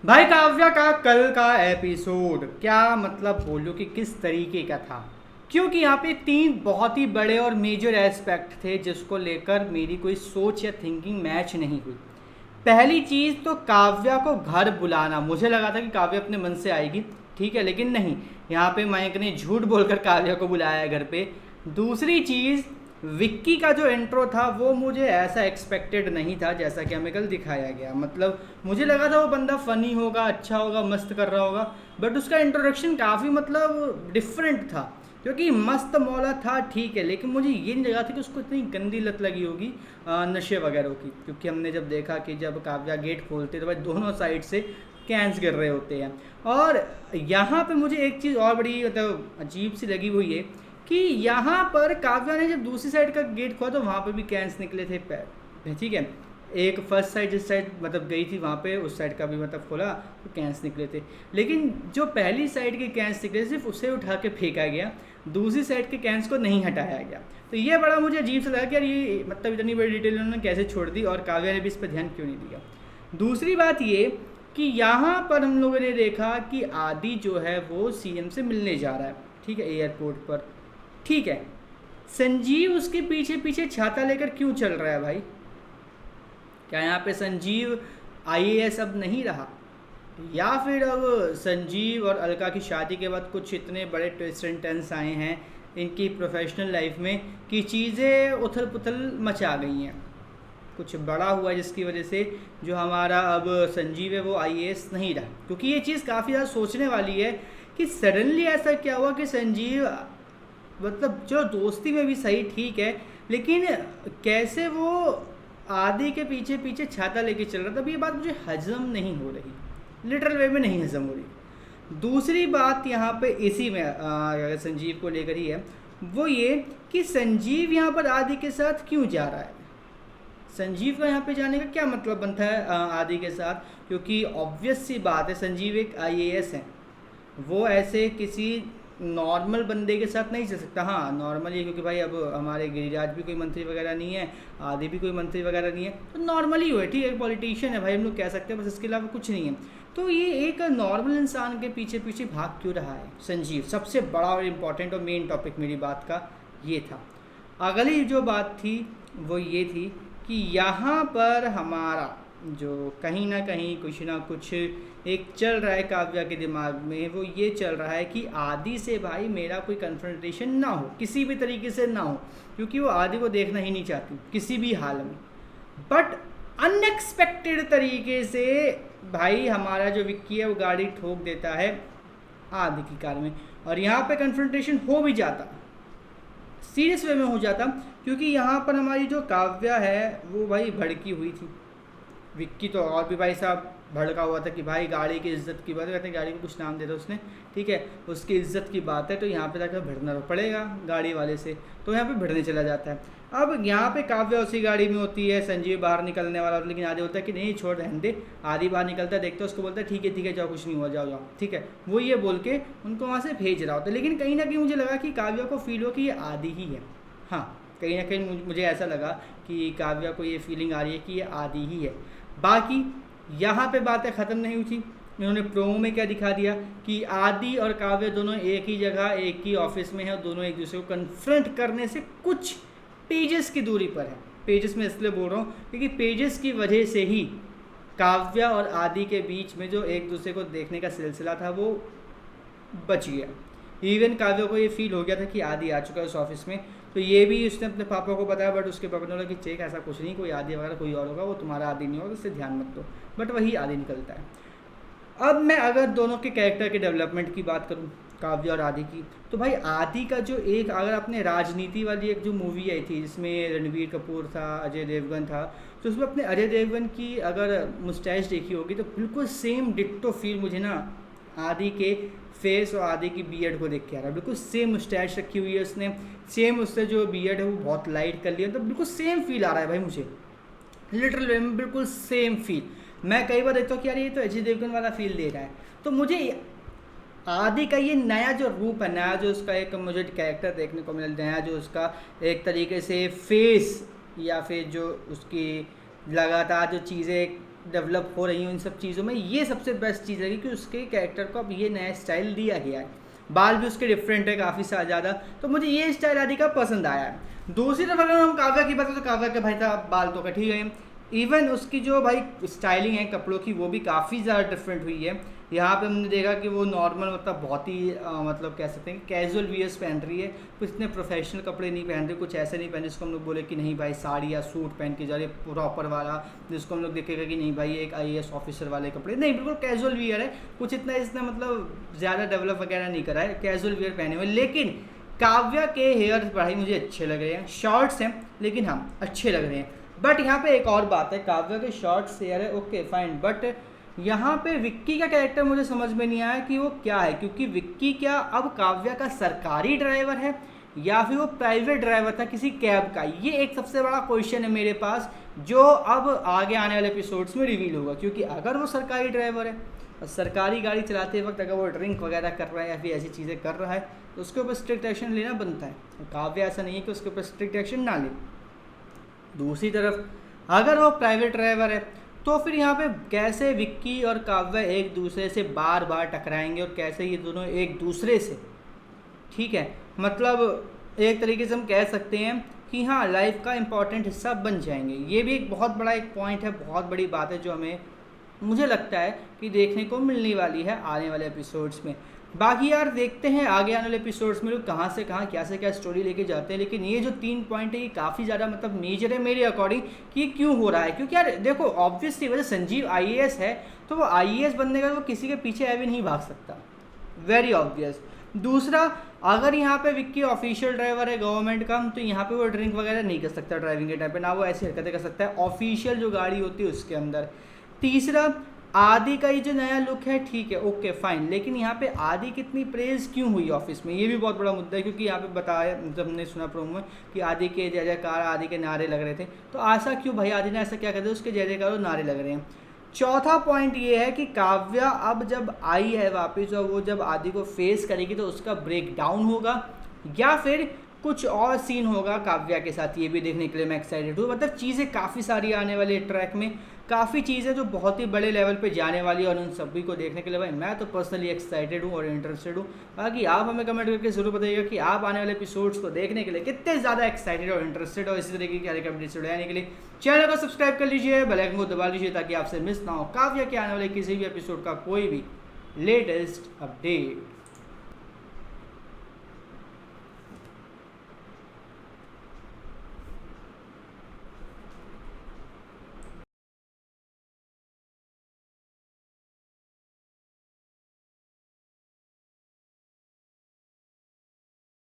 भाई काव्या का कल का एपिसोड क्या मतलब बोलूं कि किस तरीके का था। क्योंकि यहाँ पे तीन बहुत ही बड़े और मेजर एस्पेक्ट थे जिसको लेकर मेरी कोई सोच या थिंकिंग मैच नहीं हुई। पहली चीज़ तो काव्या को घर बुलाना, मुझे लगा था कि काव्या अपने मन से आएगी, ठीक है, लेकिन नहीं। यहाँ पे मयंक ने झूठ बोलकर काव्या को बुलाया है घर पे। दूसरी चीज़, विक्की का जो इंट्रो था वो मुझे ऐसा एक्सपेक्टेड नहीं था जैसा कि हमें कल दिखाया गया। मतलब मुझे लगा था वो बंदा फ़नी होगा, अच्छा होगा, मस्त कर रहा होगा, बट उसका इंट्रोडक्शन काफ़ी मतलब डिफरेंट था। क्योंकि मस्त मौला था, ठीक है, लेकिन मुझे ये नहीं लगा था कि उसको इतनी गंदी लत लगी होगी नशे वगैरह की। क्योंकि हमने जब देखा कि जब काव्या गेट खोलते तो भाई दोनों साइड से कैंस गिर रहे होते हैं। और यहाँ पे मुझे एक चीज़ और बड़ी मतलब अजीब सी लगी हुई है कि यहाँ पर काव्या ने जब दूसरी साइड का गेट खोला तो वहाँ पर भी कैंस निकले थे पैर, ठीक है। एक फर्स्ट साइड जिस साइड मतलब गई थी वहाँ पे उस साइड का भी मतलब खोला तो कैंस निकले थे। लेकिन जो पहली साइड के कैंस निकले सिर्फ उसे उठा के फेंका गया, दूसरी साइड के कैंस को नहीं हटाया गया। तो ये बड़ा मुझे अजीब सा लगा कि यार ये मतलब इतनी बड़ी डिटेल उन्होंने कैसे छोड़ दी और काव्या ने भी इस पर ध्यान क्यों नहीं दिया। दूसरी बात ये कि यहाँ पर हम लोगों ने देखा कि आदि जो है वो सीएम से मिलने जा रहा है, ठीक है, एयरपोर्ट पर, ठीक है। संजीव उसके पीछे पीछे छाता लेकर क्यों चल रहा है भाई? क्या यहाँ पे संजीव आईएएस अब नहीं रहा, या फिर अब संजीव और अलका की शादी के बाद कुछ इतने बड़े ट्विस्ट एंड टर्न्स आए हैं इनकी प्रोफेशनल लाइफ में कि चीज़ें उथल पुथल मचा गई हैं, कुछ बड़ा हुआ जिसकी वजह से जो हमारा अब संजीव है वो आईएएस नहीं रहा। क्योंकि ये चीज़ काफ़ी ज़्यादा सोचने वाली है कि सडनली ऐसा क्या हुआ कि संजीव मतलब जो दोस्ती में भी सही, ठीक है, लेकिन कैसे वो आदि के पीछे पीछे छाता लेके चल रहा था। अब ये बात मुझे हजम नहीं हो रही, लिटरल वे में नहीं हजम हो रही। दूसरी बात यहाँ पे इसी में संजीव को लेकर ही है, वो ये कि संजीव यहाँ पर आदि के साथ क्यों जा रहा है। संजीव का यहाँ पे जाने का क्या मतलब बनता है आदि के साथ? क्योंकि ऑब्वियस सी बात है संजीव एक आईएएस है, वो ऐसे किसी नॉर्मल बंदे के साथ नहीं चल सकता। हाँ नॉर्मल ये क्योंकि भाई अब हमारे गिरिराज भी कोई मंत्री वगैरह नहीं है, आदि भी कोई मंत्री वगैरह नहीं है, तो नॉर्मल ही हुए, ठीक है, पॉलिटिशियन है भाई हम लोग कह सकते हैं, बस इसके अलावा कुछ नहीं है। तो ये एक नॉर्मल इंसान के पीछे पीछे भाग क्यों रहा है संजीव? सबसे बड़ा और इम्पॉर्टेंट और मेन टॉपिक मेरी बात का ये था। अगली जो बात थी वो ये थी कि यहाँ पर हमारा जो कहीं ना कहीं कुछ ना कुछ एक चल रहा है काव्या के दिमाग में, वो ये चल रहा है कि आदि से भाई मेरा कोई कन्फ्रंटेशन ना हो, किसी भी तरीके से ना हो, क्योंकि वो आदि को देखना ही नहीं चाहती किसी भी हाल में। बट अनएक्सपेक्टेड तरीके से भाई हमारा जो विक्की है वो गाड़ी ठोक देता है आदि की कार में, और यहाँ पे कन्फ्रंटेशन हो भी जाता, सीरियस वे में हो जाता। क्योंकि यहाँ पर हमारी जो काव्या है वो भाई भड़की हुई थी, विक्की तो और भी भाई साहब भड़का हुआ था कि भाई गाड़ी की इज्जत की बात है, कहते हैं गाड़ी को कुछ नाम देता उसने, ठीक है, उसकी इज्जत की बात है, तो यहाँ पे जाकर भिड़ना पड़ेगा गाड़ी वाले से, तो यहाँ पे भिड़ने चला जाता है। अब यहाँ पे काव्या उसी गाड़ी में होती है, संजीव बाहर निकलने वाला, लेकिन आदि होता है कि नहीं छोड़ रहने दे। आदि बाहर निकलता है, देखते है उसको, बोलता है ठीक है जाओ, कुछ नहीं हुआ, जाओ जाओ, ठीक है, वो ये बोल के उनको वहाँ से भेज रहा होता है। लेकिन कहीं ना कहीं मुझे लगा कि काव्या को फील हो कि ये आदि ही है। हाँ कहीं ना कहीं मुझे ऐसा लगा कि काव्या को ये फीलिंग आ रही है कि ये आदि ही है। बाकी यहाँ पे बातें ख़त्म नहीं हुई थी, इन्होंने प्रोमो में क्या दिखा दिया कि आदि और काव्य दोनों एक ही जगह एक ही ऑफिस में है, दोनों एक दूसरे को कन्फ्रंट करने से कुछ पेजेस की दूरी पर है। पेजेस में इसलिए बोल रहा हूँ क्योंकि पेजेस की वजह से ही काव्या और आदि के बीच में जो एक दूसरे को देखने का सिलसिला था वो बच गया। इवन काव्या को ये फील हो गया था कि आदि आ चुका है उस ऑफिस में, तो ये भी उसने अपने पापा को बताया, बट उसके पापा ने बोला कि चेक ऐसा कुछ नहीं, कोई आदि वगैरह कोई और होगा, वो तुम्हारा आदि नहीं होगा, इससे ध्यान मत दो। बट वही आदि निकलता है। अब मैं अगर दोनों के कैरेक्टर के डेवलपमेंट की बात करूं, काव्या और आदि की, तो भाई आदि का जो एक, अगर आपने राजनीति वाली एक जो मूवी आई थी जिसमें रणबीर कपूर था, अजय देवगन था, तो उसमें अपने अजय देवगन की अगर मुस्टैच देखी होगी तो बिल्कुल सेम डिट्टो फील मुझे ना आदि के फेस और आदि की बियर्ड को देख के आ रहा है। बिल्कुल सेम मुस्टैच रखी हुई है उसने, सेम उससे जो बियर्ड है वो बहुत लाइट कर लिया, तो बिल्कुल सेम फील आ रहा है भाई मुझे, लिटरल वे में बिल्कुल सेम फील। मैं कई बार देखता हूँ कि यार ये तो अजय देवगन वाला फील दे रहा है। तो मुझे आदि का ये नया जो रूप है, नया जो उसका एक मुझे कैरेक्टर देखने को मिला, नया जो उसका एक तरीके से फेस या फिर जो उसकी लगातार जो चीज़ें डेवलप हो रही हूँ इन सब चीज़ों में, ये सबसे बेस्ट चीज़ लगी कि उसके कैरेक्टर को अब ये नया स्टाइल दिया गया है। बाल भी उसके डिफरेंट है काफ़ी ज़्यादा, तो मुझे ये स्टाइल आदि का पसंद आया है। दूसरी तरफ अगर हम काव्या की बात करें तो काव्या के भाई साहब बाल तो कट ही गए, इवन उसकी जो भाई स्टाइलिंग है कपड़ों की वो भी काफ़ी ज़्यादा डिफरेंट हुई है। यहाँ पे हमने देखा कि वो नॉर्मल मतलब बहुत ही मतलब कह सकते हैं कैजुअल वियर्स पहन रही है, कुछ इतने प्रोफेशनल कपड़े नहीं पहन रही, कुछ ऐसे नहीं पहन जिसको हम लोग बोले कि नहीं भाई साड़ी या सूट पहन के जा रही प्रॉपर वाला, जिसको हम लोग देखेगा कि नहीं भाई एक IAS ऑफिसर वाले कपड़े, नहीं बिल्कुल कैजुअल वियर है, कुछ इतना इसने मतलब ज़्यादा डेवलप वगैरह नहीं करा है, कैजुअल वियर पहने हुए। लेकिन काव्या के हेयर भाई मुझे अच्छे लग रहे हैं, शॉर्ट्स हैं लेकिन हाँ अच्छे लग रहे हैं। बट यहाँ पे एक और बात है, काव्या के शॉर्ट्स हेयर है ओके फाइन, बट यहाँ पे विक्की का कैरेक्टर मुझे समझ में नहीं आया कि वो क्या है, क्योंकि विक्की क्या अब काव्या का सरकारी ड्राइवर है या फिर वो प्राइवेट ड्राइवर था किसी कैब का, ये एक सबसे बड़ा क्वेश्चन है मेरे पास, जो अब आगे आने वाले एपिसोड्स में रिवील होगा। क्योंकि अगर वो सरकारी ड्राइवर है और सरकारी गाड़ी चलाते वक्त अगर वो ड्रिंक वगैरह कर रहा है या फिर ऐसी चीज़ें कर रहा है तो उसके ऊपर स्ट्रिक्ट एक्शन लेना बनता है। काव्या ऐसा नहीं है कि उसके ऊपर स्ट्रिक्ट एक्शन ना ले। दूसरी तरफ अगर वो प्राइवेट ड्राइवर है तो फिर यहाँ पे कैसे विक्की और काव्या एक दूसरे से बार बार टकराएंगे और कैसे ये दोनों एक दूसरे से, ठीक है, मतलब एक तरीके से हम कह सकते हैं कि हाँ लाइफ का इम्पॉर्टेंट हिस्सा बन जाएंगे। ये भी एक बहुत बड़ा एक पॉइंट है, बहुत बड़ी बात है जो हमें मुझे लगता है कि देखने को मिलने वाली है आने वाले एपिसोड्स में। बाकी यार देखते हैं आगे आने वाले एपिसोड्स में लोग कहाँ से कहाँ क्या से क्या स्टोरी लेके जाते हैं। लेकिन ये जो 3 पॉइंट है ये काफ़ी ज़्यादा मतलब मेजर है मेरे अकॉर्डिंग कि ये क्यों हो रहा है। क्योंकि यार देखो ऑब्वियसली वजह संजीव IAS है तो वो IAS बनने का वो किसी के पीछे है भी नहीं भाग सकता, वेरी ऑब्वियस। दूसरा अगर यहाँ पे विक्की ऑफिशियल ड्राइवर है गवर्नमेंट का तो यहाँ पे वो ड्रिंक वगैरह नहीं कर सकता ड्राइविंग के टाइम पे, ना वो ऐसी हरकतें कर सकता है ऑफिशियल जो गाड़ी होती है उसके अंदर। तीसरा आदि का ये जो नया लुक है ठीक है ओके फाइन, लेकिन यहाँ पे आदि कितनी प्रेज क्यों हुई ऑफिस में, ये भी बहुत बड़ा मुद्दा है। क्योंकि यहाँ पे बताया जब हमने सुना प्रोमो में कि आदि के जय जयकार आदि के नारे लग रहे थे, तो ऐसा क्यों भाई, आदि ने ऐसा क्या कर दिया उसके जय जयकार और नारे लग रहे हैं। चौथा पॉइंट ये है कि काव्या अब जब आई है वापस और वो जब आदि को फेस करेगी तो उसका ब्रेक डाउन होगा या फिर कुछ और सीन होगा काव्या के साथ, ये भी देखने के लिए मैं एक्साइटेड हूँ। मतलब चीज़ें काफ़ी सारी आने वाली ट्रैक में, काफ़ी चीज़ें जो बहुत ही बड़े लेवल पे जाने वाली है और उन सभी को देखने के लिए भाई मैं तो पर्सनली एक्साइटेड हूँ और इंटरेस्टेड हूँ। बाकी आप हमें कमेंट करके जरूर बताइएगा कि आप आने वाले एपिसोड्स को देखने के लिए कितने ज़्यादा एक्साइटेड और इंटरेस्टेड और इसी तरीके की हर एक अपडेट जुड़ाने के लिए चैनल को सब्सक्राइब कर लीजिए, बेल आइकन को दबा लीजिए ताकि आपसे मिस ना हो काव्या के आने वाले किसी भी एपिसोड का कोई भी लेटेस्ट अपडेट।